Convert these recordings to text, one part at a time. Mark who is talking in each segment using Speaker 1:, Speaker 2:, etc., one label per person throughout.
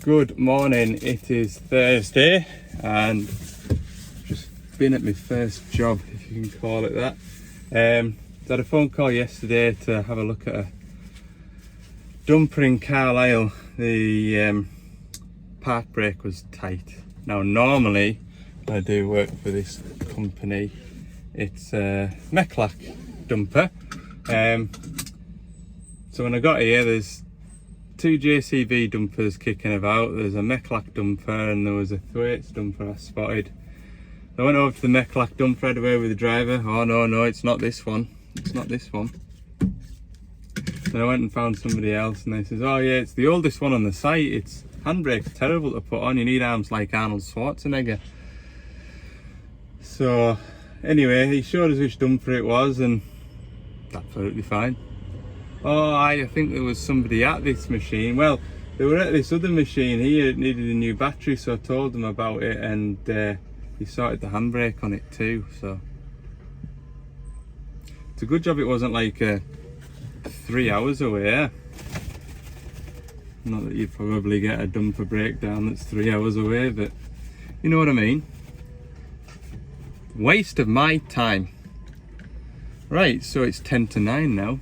Speaker 1: Good morning, it is Thursday and just been at my first job, if you can call it that. Had a phone call yesterday to have a look at a dumper in Carlisle. The park brake was tight. Now normally I do work for this company, it's a Mechlac dumper. So when I got here, there's two JCB dumpers kicking about. There's a Mechlac dumper and there was a Thwaites dumper I spotted. I went over to the Mechlac dumper, had away with the driver. Oh no, it's not this one. It's not this one. Then I went and found somebody else and they says, oh yeah, it's the oldest one on the site. Its handbrake's terrible to put on. You need arms like Arnold Schwarzenegger. So anyway, he showed us which dumper it was and absolutely fine. Oh, I think there was somebody at this machine. Well, they were at this other machine here. It needed a new battery, so I told them about it, and he sorted the handbrake on it too. So it's a good job it wasn't like 3 hours away. Yeah? Not that you'd probably get a dumper breakdown that's 3 hours away, but you know what I mean. Waste of my time. Right, so it's 10 to 9 now.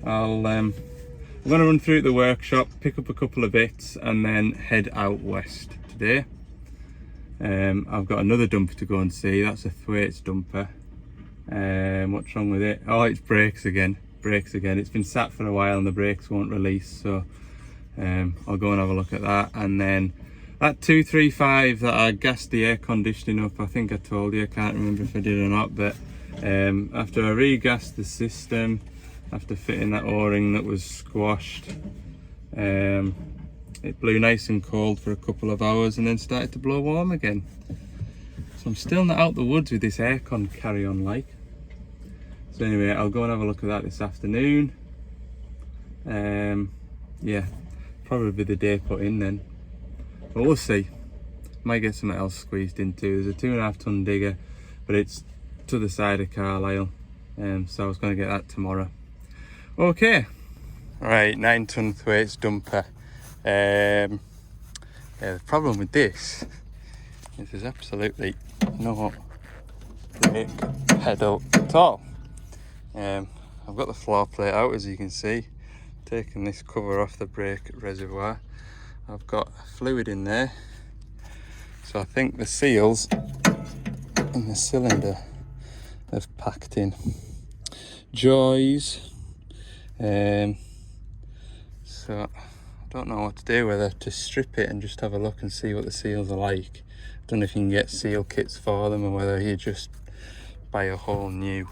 Speaker 1: I'm going to run through the workshop, pick up a couple of bits and then head out west today. I've got another dumper to go and see. That's a Thwaites dumper. What's wrong with it? Oh, it's brakes again. It's been sat for a while and the brakes won't release, so I'll go and have a look at that. And then that 235 that I gassed the air conditioning up, I think I told you, I can't remember if I did or not, but after I re-gassed the system, after fitting that o-ring that was squashed, it blew nice and cold for a couple of hours and then started to blow warm again. So I'm still not out the woods with this aircon carry-on like. So anyway, I'll go and have a look at that this afternoon. Yeah, probably the day put in then. But we'll see. Might get something else squeezed into. There's a 2.5 ton digger, but it's to the side of Carlisle. So I was going to get that tomorrow. Okay, right, 9 ton Thwaites dumper. Yeah, the problem with this is there's absolutely no brake pedal at all. I've got the floor plate out, as you can see, taking this cover off the brake reservoir. I've got fluid in there, so I think the seals in the cylinder have packed in. Joys. So I don't know what to do, whether to strip it and just have a look and see what the seals are like. I don't know if you can get seal kits for them or whether you just buy a whole new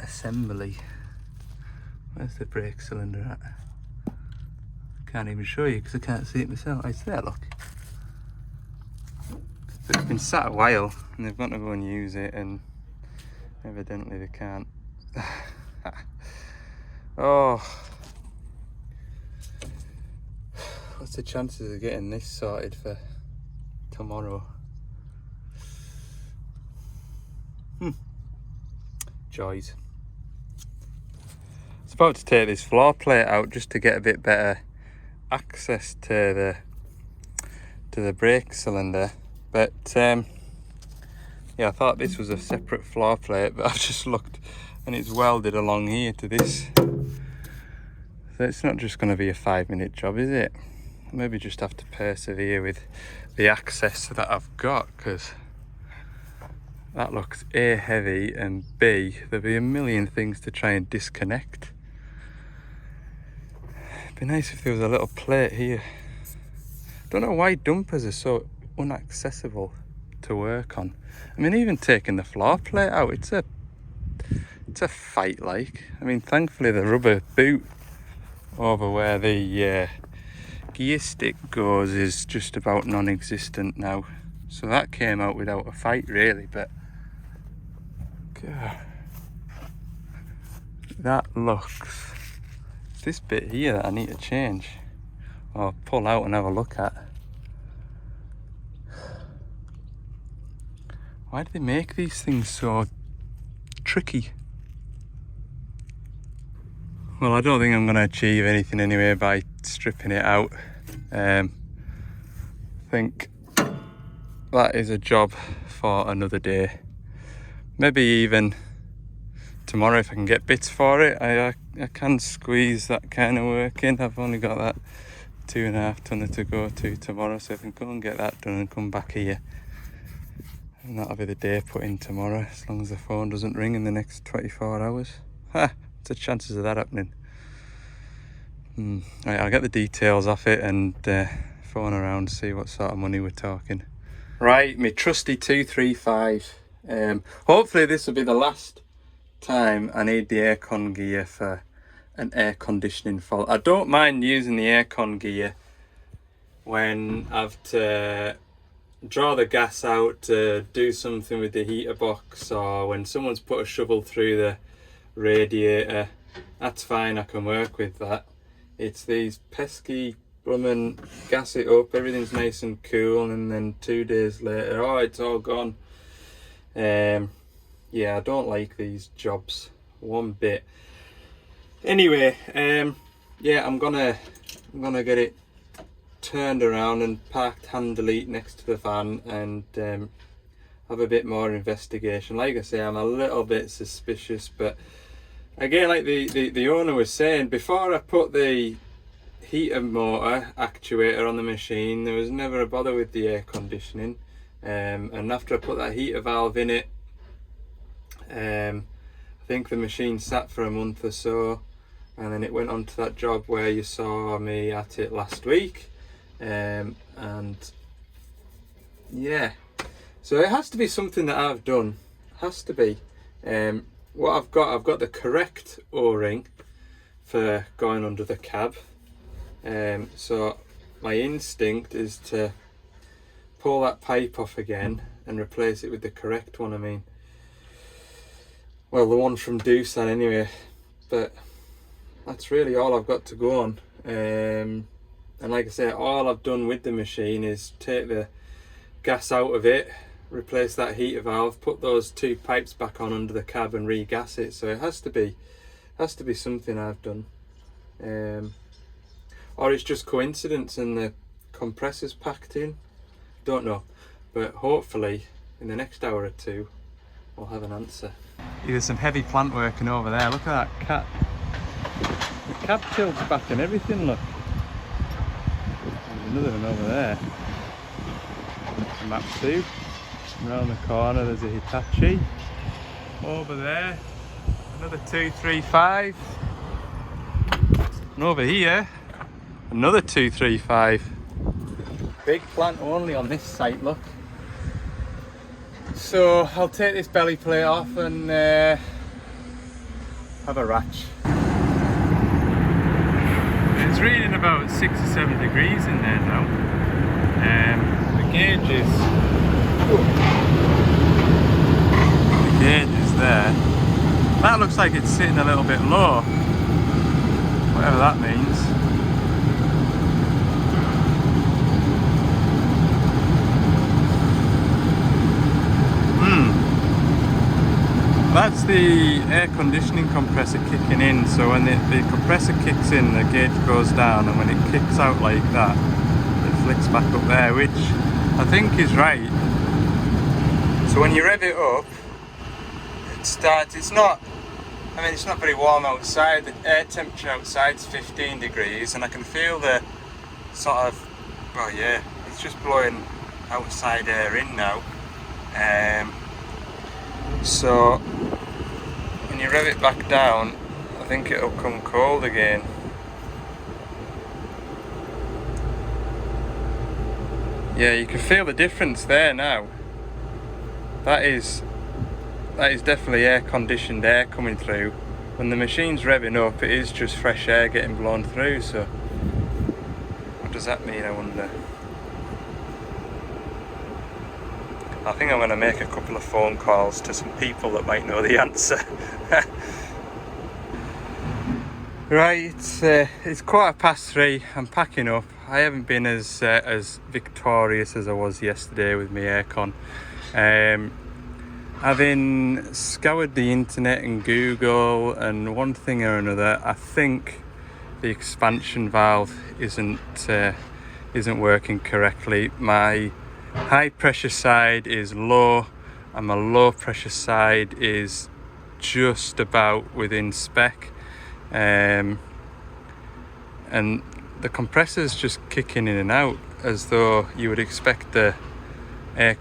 Speaker 1: assembly. Where's the brake cylinder at? Can't even show you because I can't see it myself. Oh, it's there, look. But it's been sat a while and they've got to go and use it, and evidently they can't. Oh, what's the chances of getting this sorted for tomorrow? Joys. I was about to take this floor plate out just to get a bit better access to the brake cylinder, but yeah, I thought this was a separate floor plate, but I've just looked and it's welded along here to this. So it's not just going to be a 5-minute job, is it? Maybe just have to persevere with the access that I've got, because that looks A, heavy, and B, there'll be a million things to try and disconnect. It'd be nice if there was a little plate here. Don't know why dumpers are so inaccessible to work on. I mean, even taking the floor plate out, it's a fight, like. I mean, thankfully the rubber boot over where the gear stick goes is just about non-existent now, so that came out without a fight really. But God, that looks, this bit here that I need to change or pull out and have a look at. Why do they make these things so tricky? Well, I don't think I'm going to achieve anything anyway by stripping it out. I think that is a job for another day. Maybe even tomorrow if I can get bits for it. I can squeeze that kind of work in. I've only got that 2.5 tonner to go to tomorrow, so if I can go and get that done and come back here, and that'll be the day put in tomorrow, as long as the phone doesn't ring in the next 24 hours. What's the chances of that happening? Right, I'll get the details off it and phone around, see what sort of money we're talking. Right, my trusty 235. Hopefully this will be the last time I need the aircon gear for an air conditioning fault. I don't mind using the aircon gear when I've to draw the gas out to do something with the heater box, or when someone's put a shovel through the radiator. That's fine, I can work with that. It's these pesky blooming gas it up, everything's nice and cool, and then 2 days later, oh, it's all gone. Yeah, I don't like these jobs one bit. Anyway, yeah, I'm gonna get it turned around and parked handily next to the van and have a bit more investigation. Like I say, I'm a little bit suspicious, but again, like the owner was saying, before I put the heater motor actuator on the machine, there was never a bother with the air conditioning, and after I put that heater valve in it, I think the machine sat for a month or so, and then it went on to that job where you saw me at it last week, and yeah, so it has to be something that I've done. Has to be. What I've got the correct O-ring for going under the cab, so my instinct is to pull that pipe off again and replace it with the correct one. I mean, well, the one from Doosan anyway, but that's really all I've got to go on. And like I say, all I've done with the machine is take the gas out of it, replace that heater valve, put those 2 pipes back on under the cab and re-gas it. So it has to be something I've done, or it's just coincidence and the compressor's packed in. Don't know, but hopefully in the next hour or two we'll have an answer. There's some heavy plant working over there. Look at that cat. The cab tilts back and everything, look. There's another one over there. That's a Matsu. Around the corner there's a Hitachi. Over there, another 235. And over here, another 235. Big plant only on this site, look. So I'll take this belly plate off and have a ratch. It's reading about 6 or 7 degrees in there now. The gauge is there. That looks like it's sitting a little bit low, whatever that means. That's the air conditioning compressor kicking in. So when the compressor kicks in, the gauge goes down, and when it kicks out like that, it flicks back up there, which I think is right. So when you rev it up, it starts, it's not very warm outside. The air temperature outside is 15 degrees, and I can feel the sort of, well, yeah, it's just blowing outside air in now. So when you rev it back down, I think it'll come cold again. Yeah, you can feel the difference there now. That is definitely air conditioned air coming through. When the machine's revving up, it is just fresh air getting blown through. So what does that mean, I wonder? I think I'm going to make a couple of phone calls to some people that might know the answer. Right, it's 3:15. I'm packing up. I haven't been as victorious as I was yesterday with my aircon. Having scoured the internet and Google and one thing or another, I think the expansion valve isn't working correctly. My high pressure side is low and my low pressure side is just about within spec, and the compressor's just kicking in and out as though you would expect the air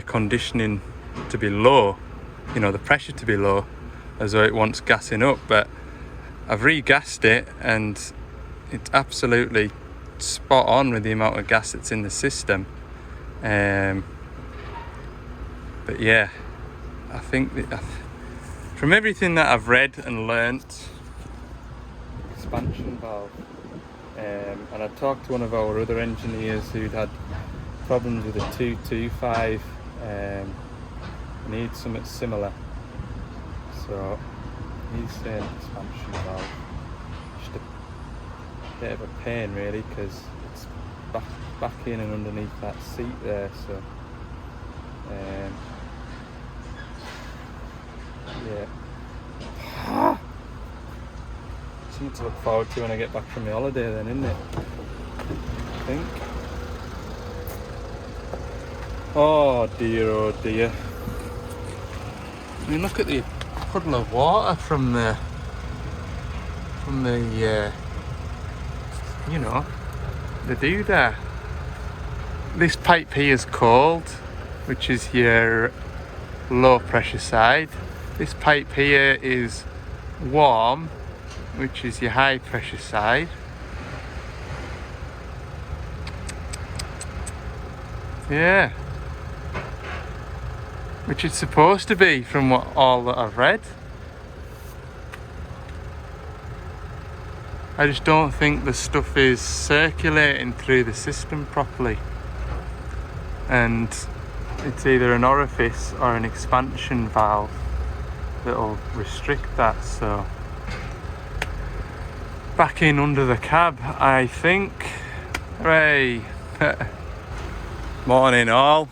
Speaker 1: conditioning to be low, you know, the pressure to be low, as though it wants gassing up. But I've re-gassed it and it's absolutely spot on with the amount of gas that's in the system. But yeah, I think from everything that I've read and learnt, expansion valve, and I talked to one of our other engineers who'd had problems with a 225, needs something similar. So he's saying expansion valve, just a bit of a pain really, because it's back in and underneath that seat there. So yeah, something to look forward to when I get back from the holiday then, isn't it? I think. Oh dear. I mean, look at the puddle of water from the you know, the doodah. This pipe here is cold, which is your low pressure side. This pipe here is warm, which is your high pressure side. Yeah, which it's supposed to be from all that I've read. I just don't think the stuff is circulating through the system properly, and it's either an orifice or an expansion valve that'll restrict that. So back in under the cab, I think. Hooray. Morning all.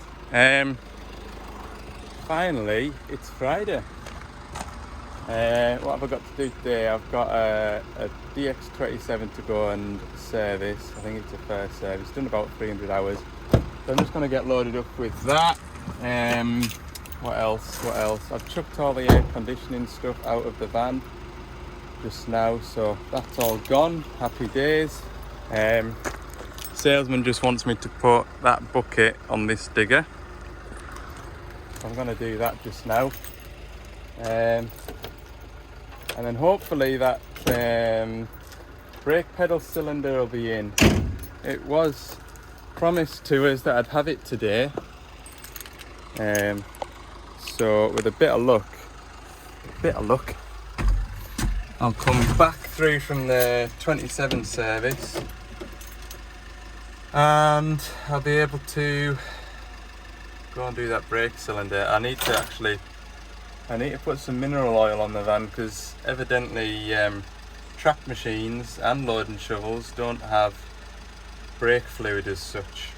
Speaker 1: Finally it's Friday. What have I got to do today? I've got a DX27 to go and service. I think it's a first service, done about 300 hours. So I'm just going to get loaded up with that. What else? I've chucked all the air conditioning stuff out of the van just now, so that's all gone. Happy days. Salesman just wants me to put that bucket on this digger. I'm going to do that just now. And then hopefully that brake pedal cylinder will be in. It was promised to us that I'd have it today. So with a bit of luck, I'll come back through from the 27 service and I'll be able to go and do that brake cylinder. I need to put some mineral oil on the van, because evidently track machines and loading shovels don't have brake fluid as such.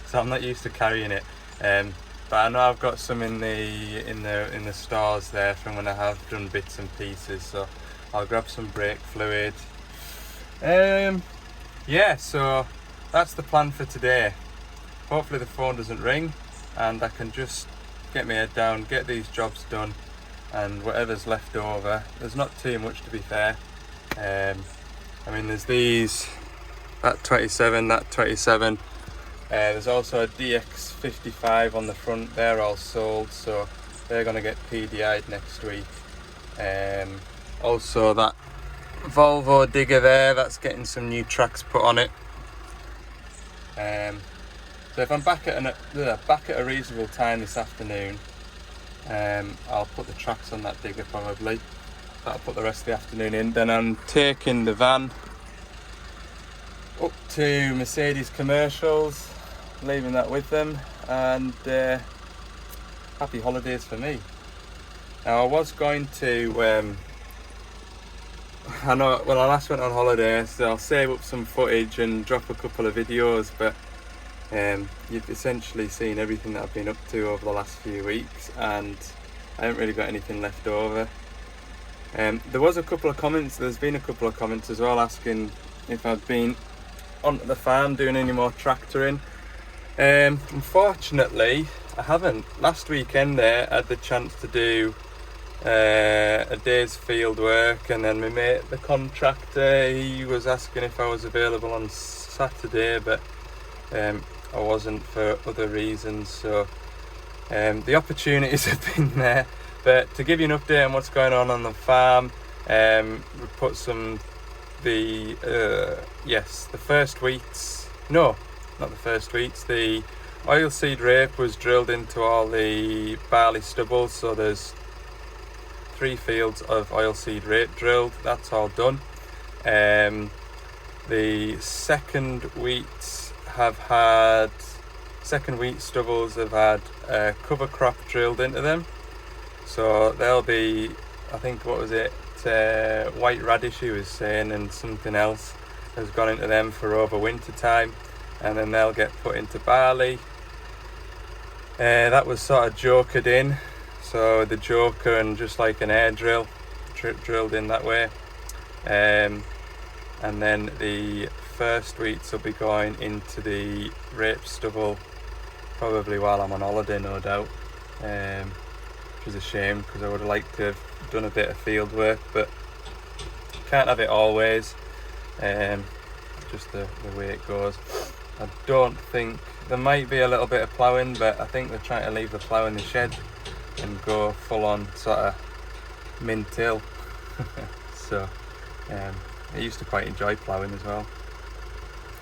Speaker 1: So I'm not used to carrying it. But I know I've got some in the stores there from when I have done bits and pieces, so I'll grab some brake fluid. Yeah, so that's the plan for today. Hopefully the phone doesn't ring and I can just get my head down, get these jobs done, and whatever's left over, there's not too much to be fair. I mean, there's that 27, there's also a DX55 on the front. They're all sold, so they're going to get PDI'd next week. Also that Volvo digger there, that's getting some new tracks put on it. So if I'm back at a reasonable time this afternoon, I'll put the tracks on that digger probably. That'll put the rest of the afternoon in. Then I'm taking the van up to Mercedes Commercials, leaving that with them, and happy holidays for me. Now I was going to, I know when I last went on holiday, so I'll save up some footage and drop a couple of videos, but you've essentially seen everything that I've been up to over the last few weeks, and I haven't really got anything left over. There was a couple of comments, there's been a couple of comments as well asking if I've been onto the farm doing any more tractoring. Unfortunately, I haven't. Last weekend there, I had the chance to do a day's field work, and then my mate, the contractor, he was asking if I was available on Saturday, but I wasn't for other reasons, so the opportunities have been there. But to give you an update on what's going on the farm, we put the first wheats, no, not the first wheats, the oilseed rape was drilled into all the barley stubble, so there's 3 fields of oilseed rape drilled, that's all done. The second wheat stubbles have had a cover crop drilled into them. So they'll be, I think, what was it, white radish he was saying, and something else has gone into them for over winter time, and then they'll get put into barley. That was sort of jokered in, so the joker and just like an air drill, drilled in that way. And then the first wheats will be going into the rape stubble probably while I'm on holiday, no doubt. Which is a shame, because I would have liked to have done a bit of field work, but can't have it always. Just the way it goes. I don't think there might be a little bit of ploughing, but I think they're trying to leave the plough in the shed and go full on sort of min-till. So I used to quite enjoy ploughing as well.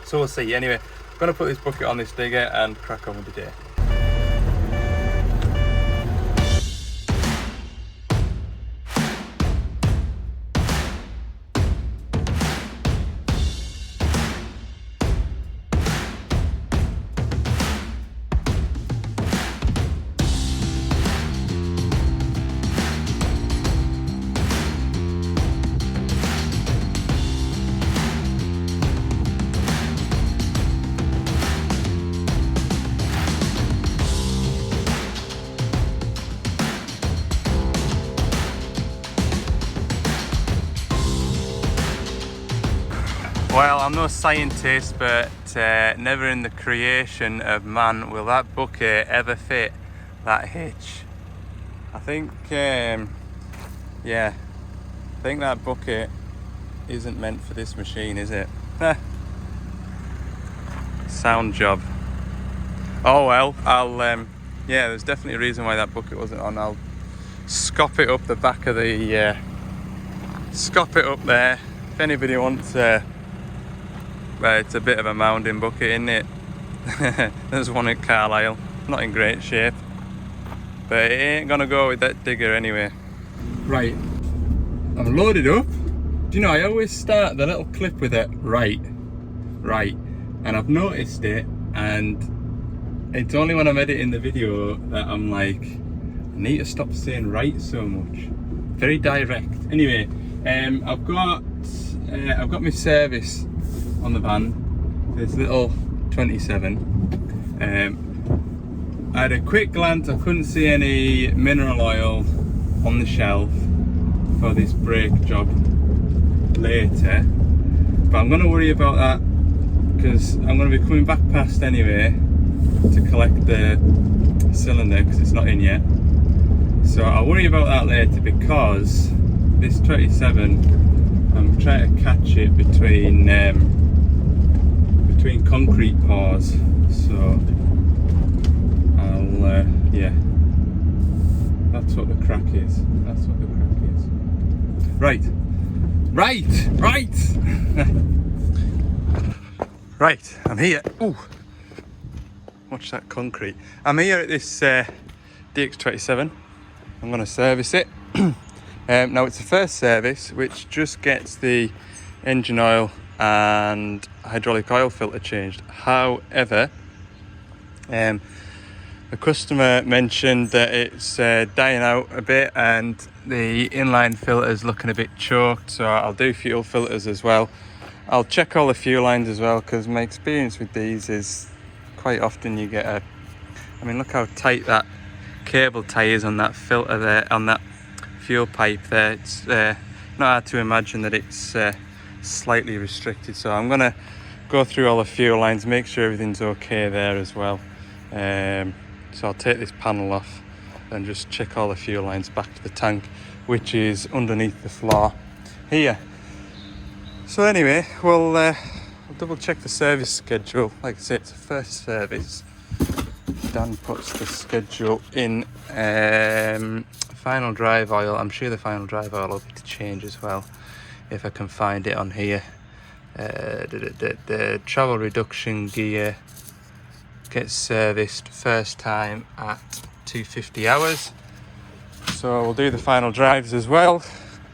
Speaker 1: So we'll see. Anyway, I'm going to put this bucket on this digger and crack on with the day. Well, I'm no scientist, but never in the creation of man will that bucket ever fit that hitch. I think, I think that bucket isn't meant for this machine, is it? Sound job. Oh well, there's definitely a reason why that bucket wasn't on. I'll scop it up the back of the, scop it up there. If anybody wants it's a bit of a mounding bucket, isn't it? There's one at Carlisle, not in great shape, but it ain't gonna go with that digger anyway. Right, I'm loaded up. Do you know, I always start the little clip with it right, and I've noticed it, and it's only when I'm editing the video that I'm like, I need to stop saying right so much. Very direct. Anyway, I've got my service on the van, this little 27. I had a quick glance, I couldn't see any mineral oil on the shelf for this brake job later, but I'm going to worry about that because I'm going to be coming back past anyway to collect the cylinder because it's not in yet. So I'll worry about that later, because this 27, I'm trying to catch it between concrete pours, so I'll that's what the crack is. Right right, I'm here. Ooh, watch that concrete. I'm here at this DX27. I'm going to service it. Now it's the first service which just gets the engine oil and hydraulic oil filter changed. However, the customer mentioned that it's dying out a bit and the inline filter is looking a bit choked, so I'll do fuel filters as well. I'll check all the fuel lines as well, because my experience with these is quite often you get I mean, look how tight that cable tie is on that filter there, on that fuel pipe there. It's not hard to imagine that it's slightly restricted, so I'm gonna go through all the fuel lines, make sure everything's okay there as well. So I'll take this panel off and just check all the fuel lines back to the tank, which is underneath the floor here. So anyway, we'll double check the service schedule. Like I say, it's the first service. Dan puts the schedule in. Final drive oil, I'm sure the final drive oil will be to change as well, if I can find it on here. The travel reduction gear gets serviced first time at 250 hours. So we'll do the final drives as well.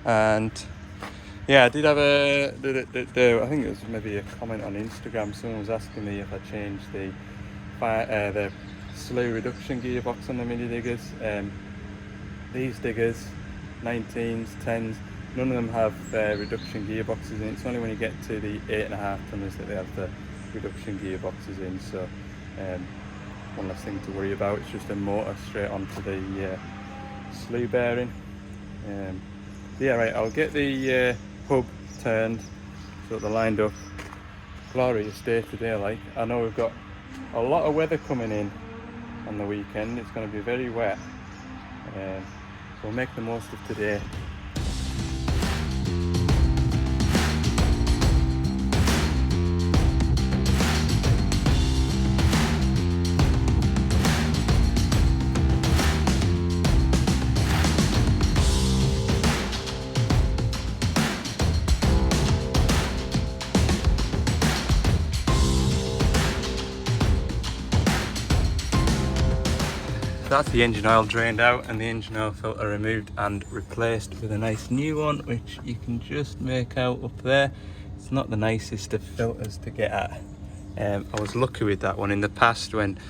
Speaker 1: And yeah, I did have I think it was maybe a comment on Instagram. Someone was asking me if I changed the slow reduction gearbox on the mini diggers. These diggers, 19s, 10s, none of them have reduction gearboxes in it. It's only when you get to the 8.5 tonners that they have the reduction gearboxes in. So one less thing to worry about. It's just a motor straight onto the slew bearing. Yeah, right, I'll get the hub turned so that they're lined up. Glorious day today, like. I know we've got a lot of weather coming in on the weekend. It's going to be very wet. So we'll make the most of today. That's the engine oil drained out and the engine oil filter removed and replaced with a nice new one, which you can just make out up there. It's not the nicest of filters to get at. I was lucky with that one. In the past, when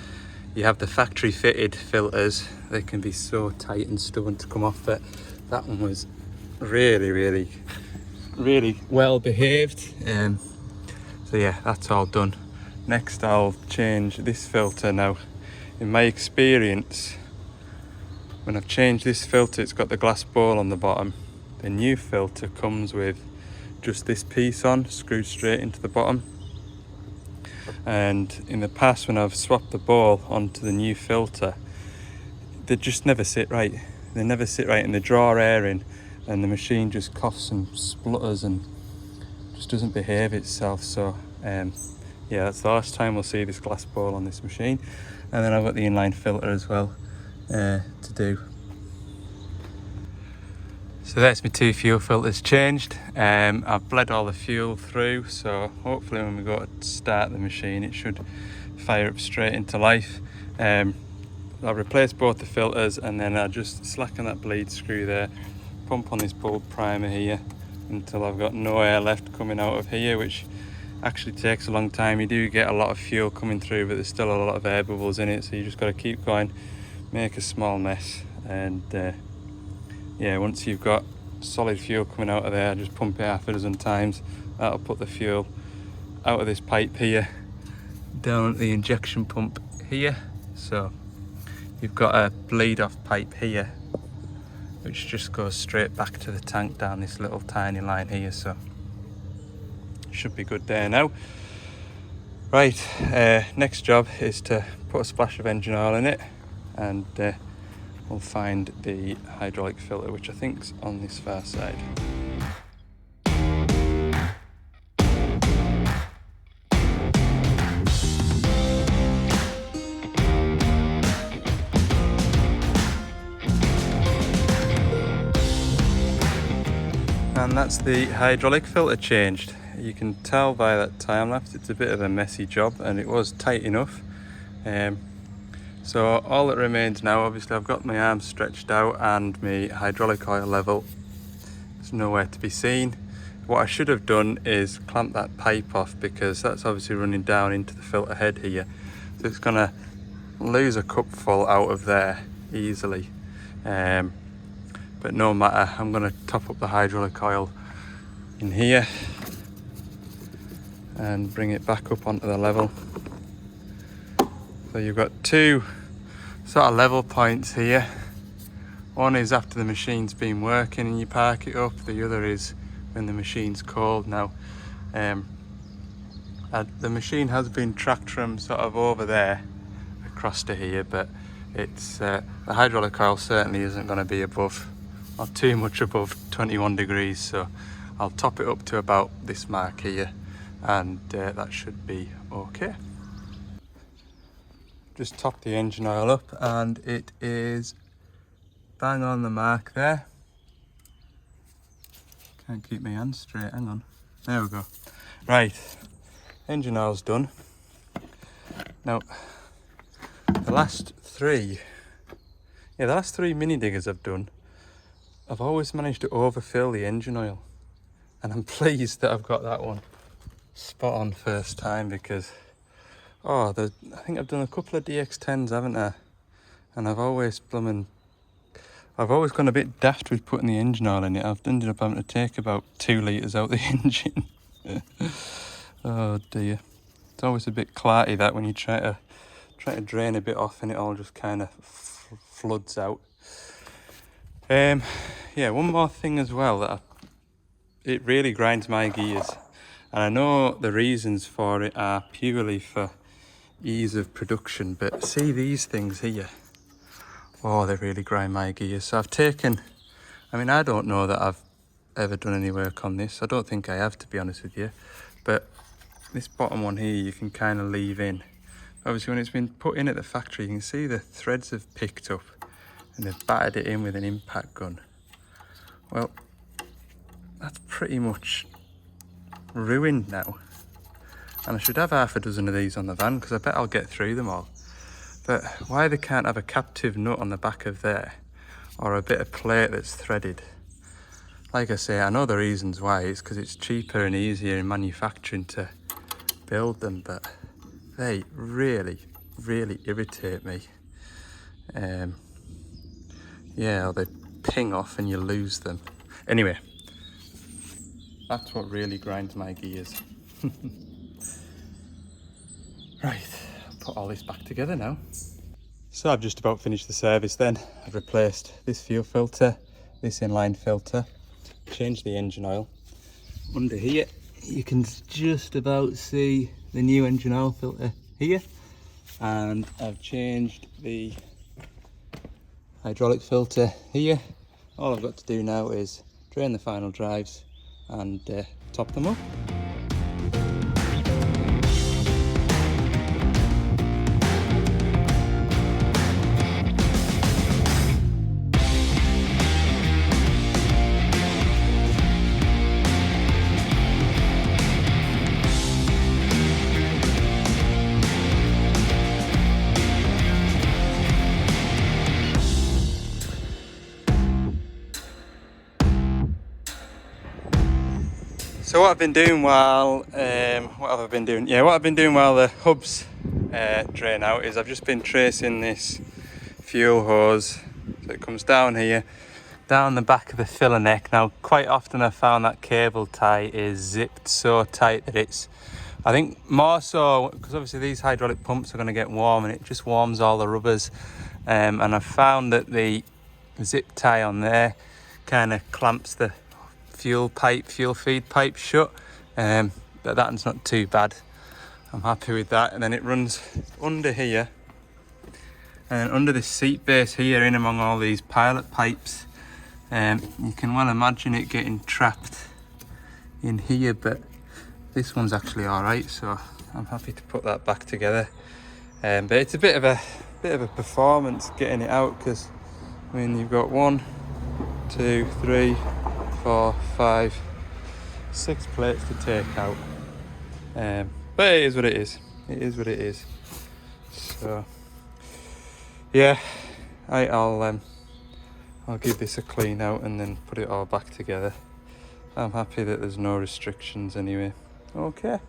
Speaker 1: you have the factory fitted filters, they can be so tight and stubborn to come off, but that one was really well behaved. So yeah, that's all done. Next I'll change this filter now. In my experience, when I've changed this filter, it's got the glass bowl on the bottom. The new filter comes with just this piece on, screwed straight into the bottom. And in the past, when I've swapped the bowl onto the new filter, they just never sit right. They never sit right, and they draw air in, and the machine just coughs and splutters and just doesn't behave itself. So yeah, that's the last time we'll see this glass bowl on this machine. And then I've got the inline filter as well to do. So that's my 2 fuel filters changed. I've bled all the fuel through, so hopefully when we go to start the machine it should fire up straight into life. I'll replace both the filters, and then I'll just slacken that bleed screw there, pump on this bulb primer here until I've got no air left coming out of here, which actually takes a long time. You do get a lot of fuel coming through, but there's still a lot of air bubbles in it, so you just got to keep going, make a small mess, and yeah, once you've got solid fuel coming out of there, just pump it half a dozen times. That'll put the fuel out of this pipe here down at the injection pump here. So you've got a bleed off pipe here which just goes straight back to the tank down this little tiny line here, so should be good there now. Right, next job is to put a splash of engine oil in it, and we'll find the hydraulic filter, which I think's on this far side. And that's the hydraulic filter changed. You can tell by that time lapse it's a bit of a messy job, and it was tight enough. So all that remains now, obviously I've got my arms stretched out and my hydraulic oil level is nowhere to be seen. What I should have done is clamp that pipe off, because that's obviously running down into the filter head here. So it's gonna lose a cupful out of there easily. But no matter, I'm gonna top up the hydraulic oil in here and bring it back up onto the level. So you've got 2 sort of level points here. One is after the machine's been working and you park it up. The other is when the machine's cold. Now, the machine has been tracked from sort of over there across to here, but it's the hydraulic oil certainly isn't going to be above, or too much above 21 degrees, so I'll top it up to about this mark here, and that should be okay. Just top the engine oil up and it is bang on the mark there. Can't keep my hands straight, hang on. There we go. Right, engine oil's done. Now, the last three mini diggers I've done, I've always managed to overfill the engine oil. And I'm pleased that I've got that one spot on first time, because I think I've done a couple of DX10s, haven't I? And I've always gone a bit daft with putting the engine oil in it. I've ended up having to take about 2 litres out the engine. Oh dear. It's always a bit clarty that when you try to drain a bit off and it all just kind of floods out. Yeah, one more thing as well that it really grinds my gears. And I know the reasons for it are purely for ease of production, but see these things here, oh, they really grind my gears. So I've taken, I don't know that I've ever done any work on this. I don't think I have, to be honest with you, but this bottom one here you can kind of leave in. Obviously when it's been put in at the factory, you can see the threads have picked up and they've battered it in with an impact gun. Well, that's pretty much ruined now. And I should have half a dozen of these on the van, because I bet I'll get through them all. But why they can't have a captive nut on the back of there, or a bit of plate that's threaded? Like I say, I know the reasons why. It's because it's cheaper and easier in manufacturing to build them, but they really, really irritate me. Yeah, or they ping off and you lose them. Anyway, that's what really grinds my gears. Right, I'll put all this back together now. So I've just about finished the service then. I've replaced this fuel filter, this inline filter, changed the engine oil. Under here, you can just about see the new engine oil filter here. And I've changed the hydraulic filter here. All I've got to do now is drain the final drives and top them up. So what I've been doing while what I've been doing while the hubs drain out is I've just been tracing this fuel hose. So it comes down here, down the back of the filler neck. Now quite often I've found that cable tie is zipped so tight that it's, I think more so because obviously these hydraulic pumps are going to get warm and it just warms all the rubbers, and I've found that the zip tie on there kind of clamps the fuel feed pipe shut, but that's not too bad. I'm happy with that. And then it runs under here and under the seat base here, in among all these pilot pipes. You can well imagine it getting trapped in here, but this one's actually all right, so I'm happy to put that back together. But it's a bit of a performance getting it out, because you've got 1, 2, 3, 4, 5, 6 plates to take out, but it is what it is. It is what it is. So yeah, I'll give this a clean out and then put it all back together. I'm happy that there's no restrictions anyway. Okay.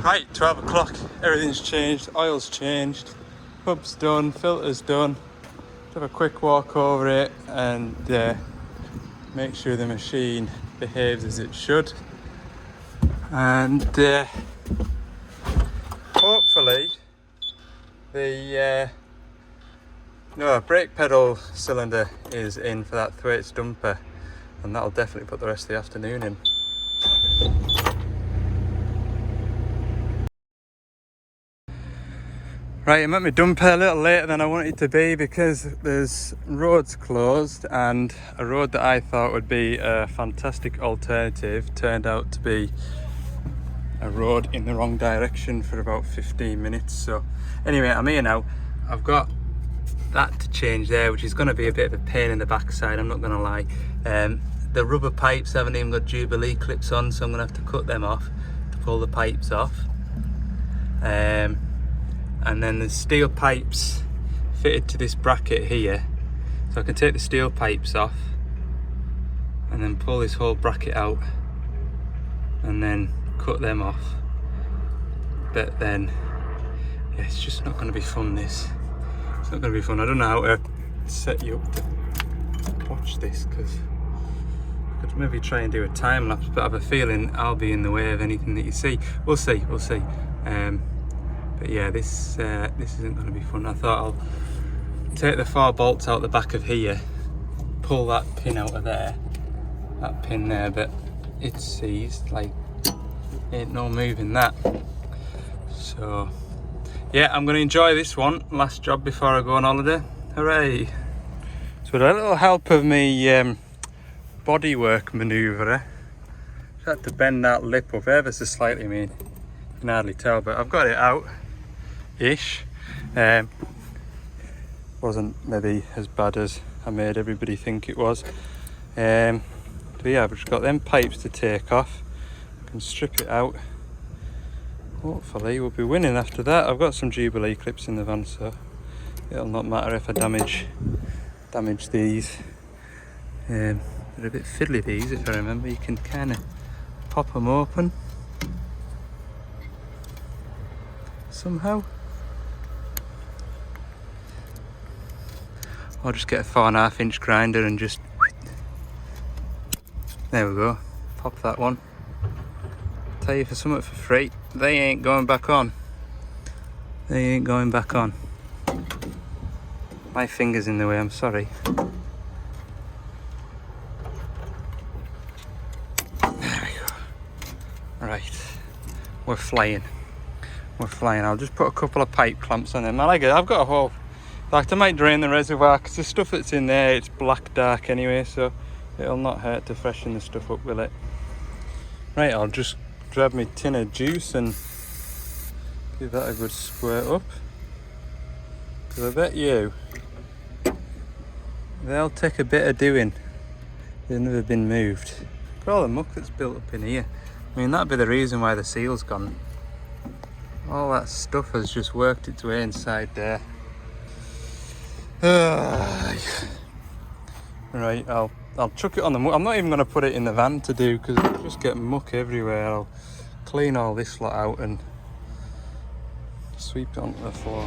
Speaker 1: Right, 12 o'clock. Everything's changed. Oil's changed. Hub's done. Filter's done. Have a quick walk over it and make sure the machine behaves as it should, and hopefully the No, brake pedal cylinder is in for that thwaites dumper, and that'll definitely put the rest of the afternoon in. Right, I'm at my dumper a little later than I wanted it to be because there's roads closed, and a road that I thought would be a fantastic alternative turned out to be a road in the wrong direction for about 15 minutes. So anyway, I'm here now. I've got that to change there, which is going to be a bit of a pain in the backside, I'm not going to lie. The rubber pipes haven't even got Jubilee clips on, so I'm going to have to cut them off to pull the pipes off. And then the steel pipes fitted to this bracket here, so I can take the steel pipes off and then pull this whole bracket out and then cut them off. But then, yeah, it's just not going to be fun, this. It's not going to be fun. I don't know how to set you up to watch this, because I could maybe try and do a time lapse, but I have a feeling I'll be in the way of anything that you see. We'll see. But yeah, this isn't going to be fun. I thought I'll take the 4 bolts out the back of here, pull that pin out of there, that pin there, but it's seized, like ain't no moving that. So yeah, I'm going to enjoy this one, last job before I go on holiday. Hooray! So with a little help of me bodywork manoeuvre, just had to bend that lip up ever so slightly. I mean, you can hardly tell, but I've got it out ish. Wasn't maybe as bad as I made everybody think it was. But yeah, I've just got them pipes to take off. I can strip it out. Hopefully we'll be winning after that. I've got some Jubilee clips in the van, so it'll not matter if I damage these. They're a bit fiddly, these, if I remember. You can kind of pop them open somehow, or just get a 4.5 inch grinder and just, there we go, pop that one. Tell you for something for free, they ain't going back on. They ain't going back on. My finger's in the way, I'm sorry. There we go. Right, we're flying. I'll just put a couple of pipe clamps on them. I've got a whole, in fact I might drain the reservoir, because the stuff that's in there, it's black dark anyway, so it'll not hurt to freshen the stuff up, will it? Right, I'll just grab my tin of juice and give that a good squirt up, because I bet you they'll take a bit of doing. They've never been moved. Look at all the muck that's built up in here. I mean, that'd be the reason why the seal's gone. All that stuff has just worked its way inside there. Right, I'll chuck it on the muck. I'm not even going to put it in the van to do, because it'll just get muck everywhere. I'll clean all this lot out and sweep it onto the floor.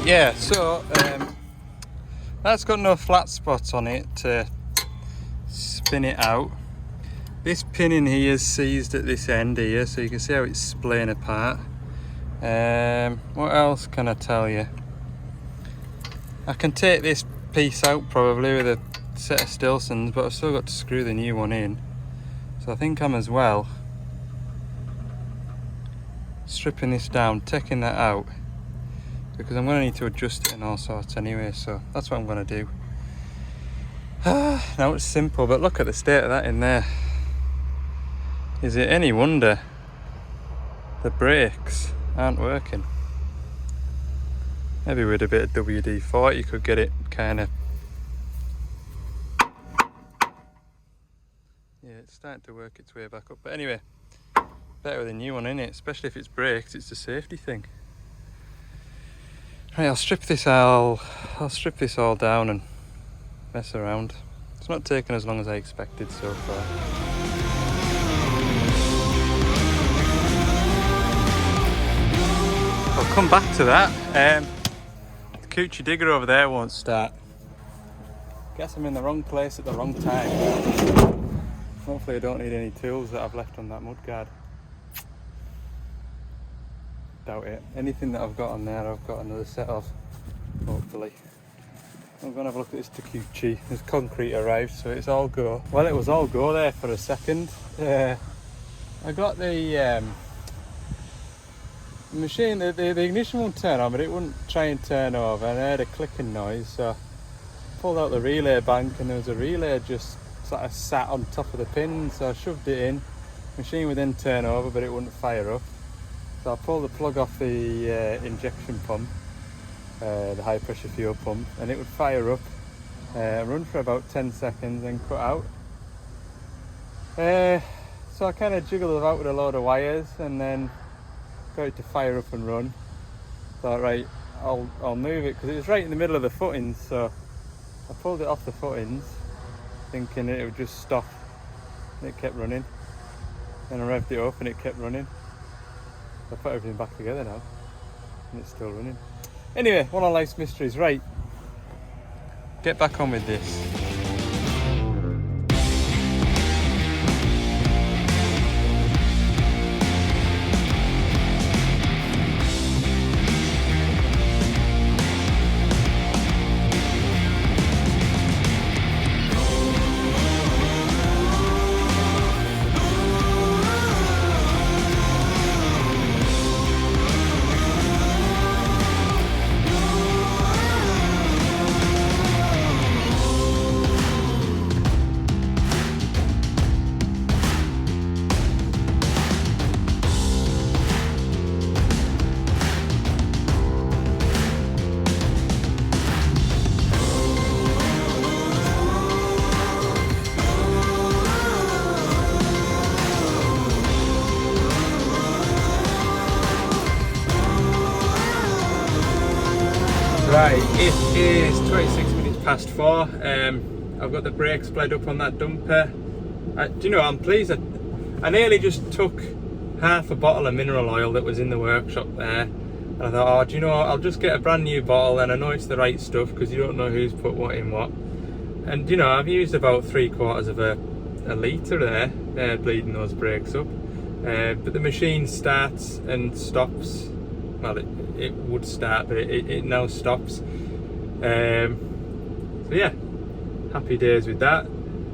Speaker 1: Yeah, so that's got no flat spots on it to spin it out. This pin in here is seized at this end here, so you can see how it's splaying apart. What else can I tell you? I can take this piece out probably with a set of Stilsons, but I've still got to screw the new one in. So I think I'm as well stripping this down, taking that out, because I'm going to need to adjust it and all sorts anyway, so that's what I'm going to do. Now it's simple, but look at the state of that in there. Is it any wonder the brakes aren't working? Maybe with a bit of WD-40 you could get it kind of... Yeah, it's starting to work its way back up, but anyway, better with a new one, innit? Especially if it's brakes, it's a safety thing. Right, I'll strip this all down and mess around. It's not taken as long as I expected so far. I'll come back to that. The coochie digger over there won't start. Guess I'm in the wrong place at the wrong time. Hopefully I don't need any tools that I've left on that mudguard. Doubt it. Anything that I've got on there, I've got another set of, hopefully. I'm going to have a look at this Takuchi. There's concrete arrived, so it's all go. Well, it was all go there for a second. I got the machine, the ignition won't turn on, but it wouldn't try and turn over, and I heard a clicking noise, so I pulled out the relay bank, and there was a relay just sort of sat on top of the pin, so I shoved it in. Machine would then turn over, but it wouldn't fire up. So I pulled the plug off the injection pump, the high pressure fuel pump, and it would fire up, run for about 10 seconds and cut out. So I kind of jiggled it out with a load of wires and then got it to fire up and run. Thought, right, I'll move it, because it was right in the middle of the footings, so I pulled it off the footings thinking it would just stop, and it kept running. Then I revved it up and it kept running. I put everything back together now and it's still running. Anyway, one of life's mysteries. Right, get back on with this. Right, it is 26 minutes past 4. I've got the brakes bled up on that dumper. Do you know, I'm pleased. I nearly just took half a bottle of mineral oil that was in the workshop there. And I thought, oh, do you know what? I'll just get a brand new bottle, and I know it's the right stuff because you don't know who's put what in what. And you know, I've used about 3/4 of a litre there, bleeding those brakes up. But the machine starts and stops. Well, it would start, but it now stops. So yeah, happy days with that.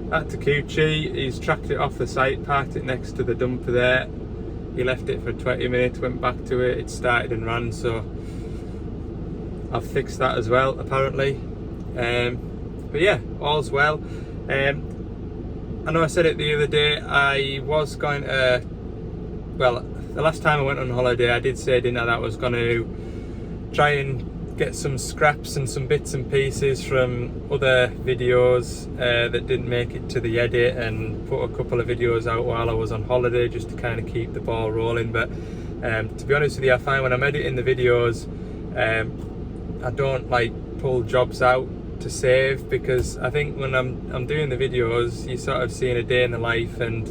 Speaker 1: That Takuchi, he's tracked it off the site, parked it next to the dumper there. He left it for 20 minutes, went back to it, it started and ran, so I've fixed that as well, apparently. But yeah, all's well. I know I said it the other day, I was going to, well, the last time I went on holiday, I did say, didn't I, that I was going to try and get some scraps and some bits and pieces from other videos that didn't make it to the edit, and put a couple of videos out while I was on holiday just to kind of keep the ball rolling. But to be honest with you, I find when I'm editing the videos, I don't like pull jobs out to save, because I think when I'm doing the videos, you're sort of seeing a day in the life, and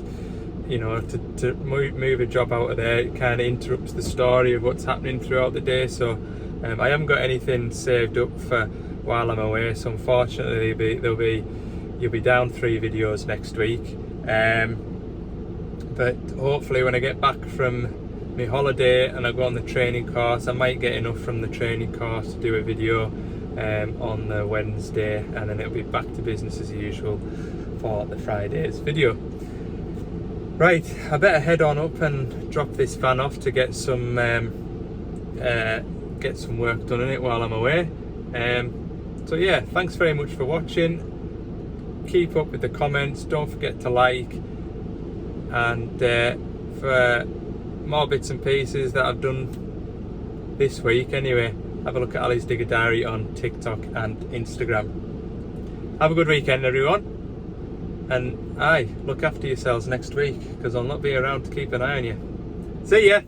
Speaker 1: you know, to move a job out of there, it kind of interrupts the story of what's happening throughout the day. So I haven't got anything saved up for while I'm away, so unfortunately you'll be down 3 videos next week. But hopefully when I get back from my holiday and I go on the training course, I might get enough from the training course to do a video on the Wednesday, and then it'll be back to business as usual for the Friday's video. Right, I better head on up and drop this van off to get some work done in it while I'm away. So yeah, thanks very much for watching. Keep up with the comments, don't forget to like, and for more bits and pieces that I've done this week anyway, have a look at Ali's Digger Diary on TikTok and Instagram. Have a good weekend everyone. And look after yourselves next week, because I'll not be around to keep an eye on you. See ya.